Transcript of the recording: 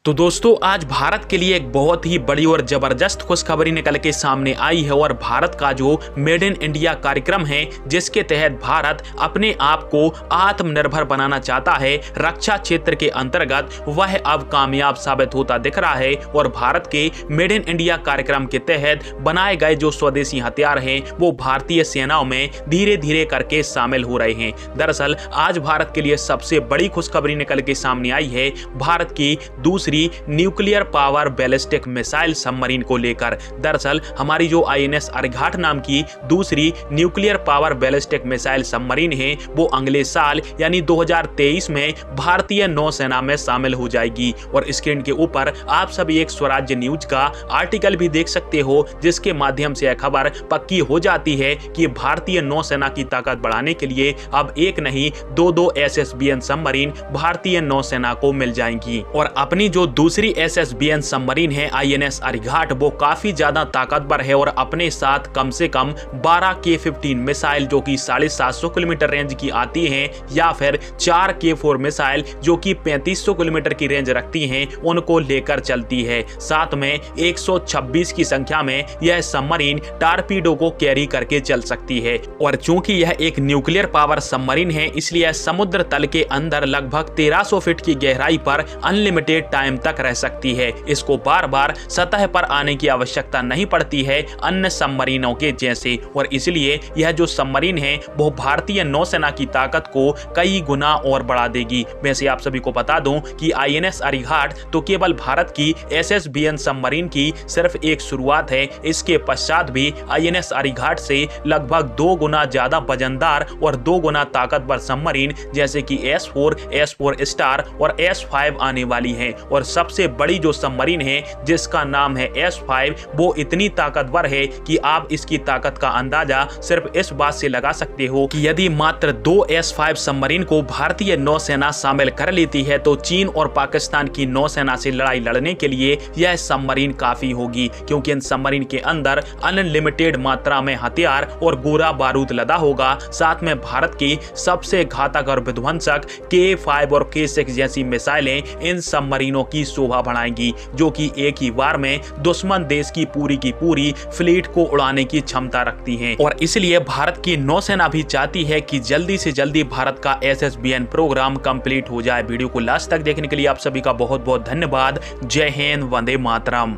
तो दोस्तों आज भारत के लिए एक बहुत ही बड़ी और जबरदस्त खुशखबरी निकल के सामने आई है और भारत का जो मेड इन इंडिया कार्यक्रम है जिसके तहत भारत अपने आप को आत्मनिर्भर बनाना चाहता है रक्षा क्षेत्र के अंतर्गत, वह अब कामयाब साबित होता दिख रहा है। और भारत के मेड इन इंडिया कार्यक्रम के तहत बनाए गए जो स्वदेशी हथियार हैं वो भारतीय सेनाओं में धीरे धीरे करके शामिल हो रहे हैं। दरअसल आज भारत के लिए सबसे बड़ी खुशखबरी निकल के सामने आई है भारत की दूसरी nuclear power ballistic missile submarine को लेकर। दरअसल हमारी जो आईएनएस अर्घाट नाम की दूसरी nuclear power ballistic missile submarine है वो अगले साल यानी 2023 में भारतीय नौसेना में शामिल हो जाएगी। और स्क्रीन के ऊपर आप सभी एक स्वराज्य न्यूज का आर्टिकल भी देख सकते हो जिसके माध्यम से यह खबर पक्की हो जाती है कि भारतीय नौसेना की ताकत बढ़ाने के लिए अब एक नहीं दो SSBN सबमरीन भारतीय नौसेना को मिल जाएंगी। और अपनी जो दूसरी SSBN सबमरीन है आईएनएस अर्घाट वो काफी ज्यादा ताकतवर है और अपने साथ कम से कम 12 K-15 मिसाइल जो कि 750 किलोमीटर रेंज की आती हैं या फिर 4 K-4 मिसाइल जो कि 3500 किलोमीटर की रेंज रखती हैं उनको लेकर चलती है। साथ में 126 की संख्या में यह सबमरीन टारपीडो को कैरी करके चल सकती है। और चूंकि यह एक न्यूक्लियर पावर सबमरीन है इसलिए समुद्र तल के अंदर लगभग 1300 फीट की गहराई पर अनलिमिटेड टाइम तक रह सकती है। इसको बार बार सतह पर आने की आवश्यकता नहीं पड़ती है अन्य सबमरीनों के जैसे। और इसलिए यह जो सबमरीन है वो भारतीय नौसेना की ताकत को कई गुना और बढ़ा देगी। वैसे आप सभी को बता दूं कि आईएनएस अर्घाट तो केवल भारत की SSBN सबमरीन की सिर्फ एक शुरुआत है। इसके पश्चात भी आईएनएस अर्घाट से लगभग 2 गुना ज्यादा वजनदार और 2 गुना ताकतवर सबमरीन जैसे कि S4 स्टार और S5 आने वाली है। और सबसे बड़ी जो सबमरीन है जिसका नाम है S5 वो इतनी ताकतवर है कि आप इसकी ताकत का अंदाजा सिर्फ इस बात से लगा सकते हो कि यदि मात्र 2 S5 सबमरीन को भारतीय नौसेना शामिल कर लेती है तो चीन और पाकिस्तान की नौसेना से लड़ाई लड़ने के लिए यह सबमरीन काफी होगी, क्योंकि इन सबमरीन के अंदर अनलिमिटेड मात्रा में हथियार और गोला बारूद लदा होगा। साथ में भारत की सबसे घातक और विध्वंसक K5 और K6 जैसी मिसाइलें इन सबमरीनों की शोभा बढ़ाएंगी जो कि एक ही बार में दुश्मन देश की पूरी फ्लीट को उड़ाने की क्षमता रखती हैं। और इसलिए भारत की नौसेना भी चाहती है कि जल्दी से जल्दी भारत का SSBN प्रोग्राम कंप्लीट हो जाए। वीडियो को लास्ट तक देखने के लिए आप सभी का बहुत बहुत धन्यवाद। जय हिंद, वंदे मातरम।